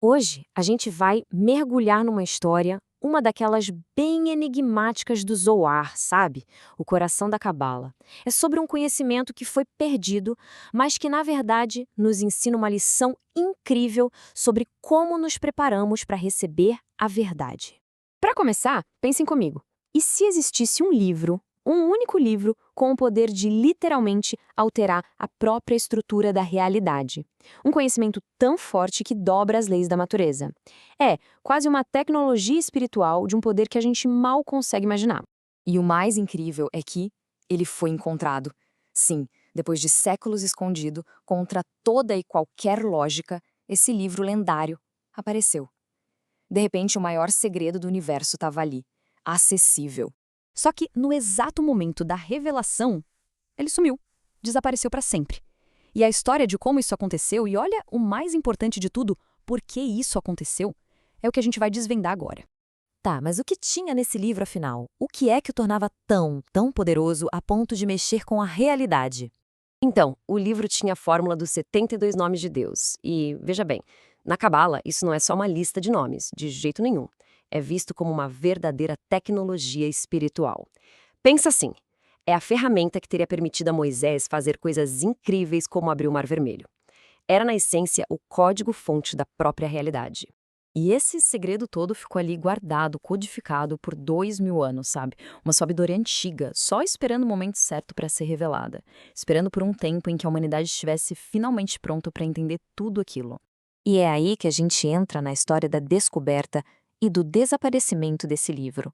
Hoje, a gente vai mergulhar numa história, uma daquelas bem enigmáticas do Zohar, sabe? O coração da Cabala. É sobre um conhecimento que foi perdido, mas que, na verdade, nos ensina uma lição incrível sobre como nos preparamos para receber a verdade. Para começar, pensem comigo. E se existisse um livro, um único livro, com o poder de literalmente alterar a própria estrutura da realidade? Um conhecimento tão forte que dobra as leis da natureza. É quase uma tecnologia espiritual de um poder que a gente mal consegue imaginar. E o mais incrível é que ele foi encontrado. Sim, depois de séculos escondido, contra toda e qualquer lógica, esse livro lendário apareceu. De repente, o maior segredo do universo estava ali, acessível. Só que, no exato momento da revelação, ele sumiu, desapareceu para sempre. E a história de como isso aconteceu, e olha o mais importante de tudo, por que isso aconteceu, é o que a gente vai desvendar agora. Tá, mas o que tinha nesse livro, afinal? O que é que o tornava tão poderoso a ponto de mexer com a realidade? Então, o livro tinha a fórmula dos 72 nomes de Deus. E, veja bem, na Cabala, isso não é só uma lista de nomes, de jeito nenhum. É visto como uma verdadeira tecnologia espiritual. Pensa assim, é a ferramenta que teria permitido a Moisés fazer coisas incríveis como abrir o Mar Vermelho. Era, na essência, o código-fonte da própria realidade. E esse segredo todo ficou ali guardado, codificado por 2000 anos, sabe? Uma sabedoria antiga, só esperando o momento certo para ser revelada. Esperando por um tempo em que a humanidade estivesse finalmente pronta para entender tudo aquilo. E é aí que a gente entra na história da descoberta e do desaparecimento desse livro.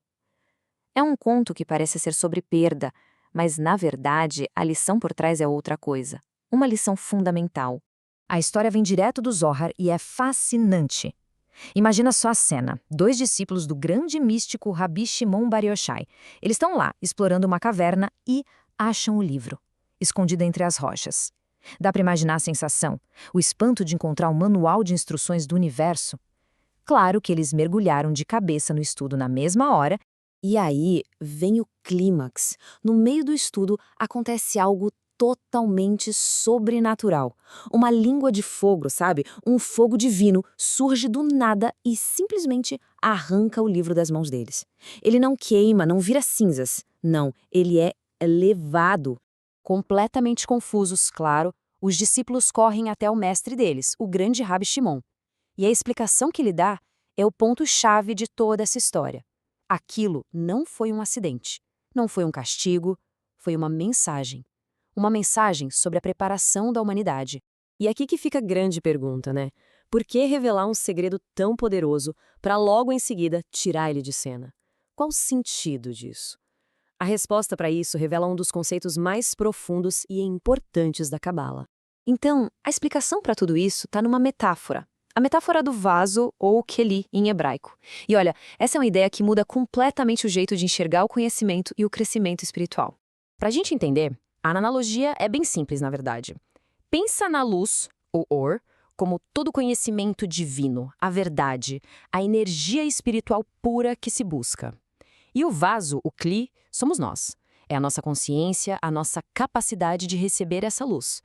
É um conto que parece ser sobre perda, mas, na verdade, a lição por trás é outra coisa. Uma lição fundamental. A história vem direto do Zohar e é fascinante. Imagina só a cena. 2 discípulos do grande místico Rabi Shimon Bar Yochai. Eles estão lá, explorando uma caverna e acham o livro, escondido entre as rochas. Dá para imaginar a sensação, o espanto de encontrar um manual de instruções do universo. Claro que eles mergulharam de cabeça no estudo na mesma hora. E aí vem o clímax. No meio do estudo acontece algo totalmente sobrenatural. Uma língua de fogo, sabe? Um fogo divino surge do nada e simplesmente arranca o livro das mãos deles. Ele não queima, não vira cinzas. Não, ele é levado. Completamente confusos, claro, os discípulos correm até o mestre deles, o grande Rabi Shimon. E a explicação que ele dá é o ponto-chave de toda essa história. Aquilo não foi um acidente, não foi um castigo, foi uma mensagem. Uma mensagem sobre a preparação da humanidade. E aqui que fica a grande pergunta, né? Por que revelar um segredo tão poderoso para logo em seguida tirar ele de cena? Qual o sentido disso? A resposta para isso revela um dos conceitos mais profundos e importantes da Cabala. Então, a explicação para tudo isso está numa metáfora. A metáfora do vaso, ou keli, em hebraico. E olha, essa é uma ideia que muda completamente o jeito de enxergar o conhecimento e o crescimento espiritual. Para a gente entender, a analogia é bem simples, na verdade. Pensa na luz, ou or, como todo conhecimento divino, a verdade, a energia espiritual pura que se busca. E o vaso, o kli, somos nós. É a nossa consciência, a nossa capacidade de receber essa luz.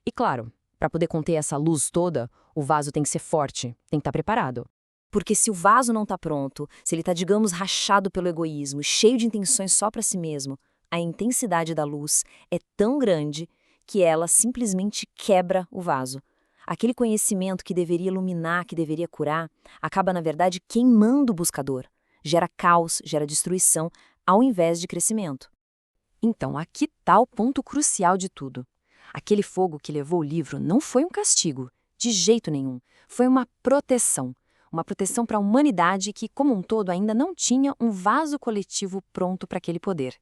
E claro, para poder conter essa luz toda, o vaso tem que ser forte, tem que estar preparado. Porque se o vaso não está pronto, se ele está, digamos, rachado pelo egoísmo, cheio de intenções só para si mesmo, a intensidade da luz é tão grande que ela simplesmente quebra o vaso. Aquele conhecimento que deveria iluminar, que deveria curar, acaba, na verdade, queimando o buscador. Gera caos, gera destruição, ao invés de crescimento. Então, aqui está o ponto crucial de tudo. Aquele fogo que levou o livro não foi um castigo, de jeito nenhum. Foi uma proteção. Uma proteção para a humanidade que, como um todo, ainda não tinha um vaso coletivo pronto para aquele poder.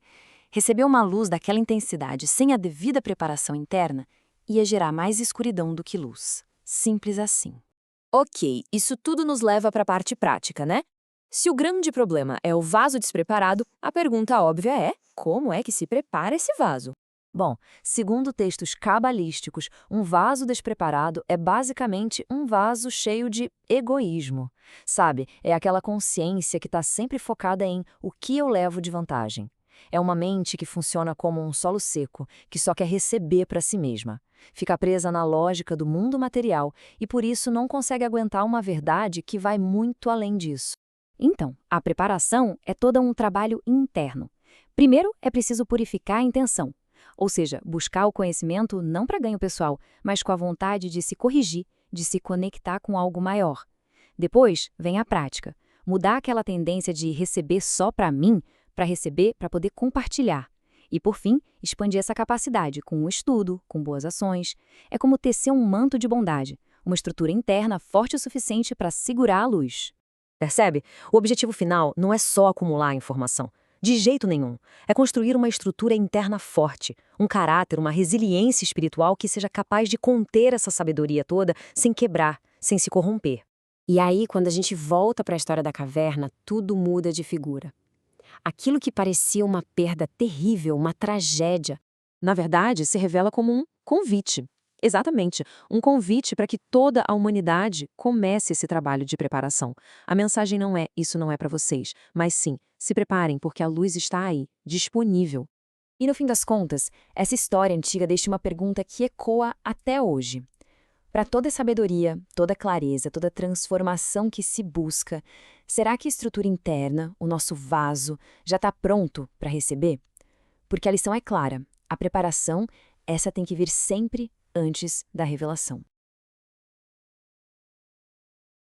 Receber uma luz daquela intensidade sem a devida preparação interna ia gerar mais escuridão do que luz. Simples assim. Ok, isso tudo nos leva para a parte prática, né? Se o grande problema é o vaso despreparado, a pergunta óbvia é: como é que se prepara esse vaso? Bom, segundo textos cabalísticos, um vaso despreparado é basicamente um vaso cheio de egoísmo. Sabe, é aquela consciência que está sempre focada em o que eu levo de vantagem. É uma mente que funciona como um solo seco, que só quer receber para si mesma. Fica presa na lógica do mundo material e por isso não consegue aguentar uma verdade que vai muito além disso. Então, a preparação é todo um trabalho interno. Primeiro, é preciso purificar a intenção, ou seja, buscar o conhecimento não para ganho pessoal, mas com a vontade de se corrigir, de se conectar com algo maior. Depois, vem a prática. Mudar aquela tendência de receber só para mim, para receber para poder compartilhar. E, por fim, expandir essa capacidade com o estudo, com boas ações. É como tecer um manto de bondade, uma estrutura interna forte o suficiente para segurar a luz. Percebe? O objetivo final não é só acumular informação. De jeito nenhum. É construir uma estrutura interna forte, um caráter, uma resiliência espiritual que seja capaz de conter essa sabedoria toda sem quebrar, sem se corromper. E aí, quando a gente volta para a história da caverna, tudo muda de figura. Aquilo que parecia uma perda terrível, uma tragédia, Na verdade, se revela como um convite. Exatamente, um convite para que toda a humanidade comece esse trabalho de preparação. A mensagem não é "isso não é para vocês", mas sim, se preparem porque a luz está aí, disponível. E no fim das contas, essa história antiga deixa uma pergunta que ecoa até hoje. Para toda sabedoria, toda clareza, toda transformação que se busca, será que a estrutura interna, o nosso vaso, já está pronto para receber? Porque a lição é clara, a preparação, essa tem que vir sempre antes da revelação.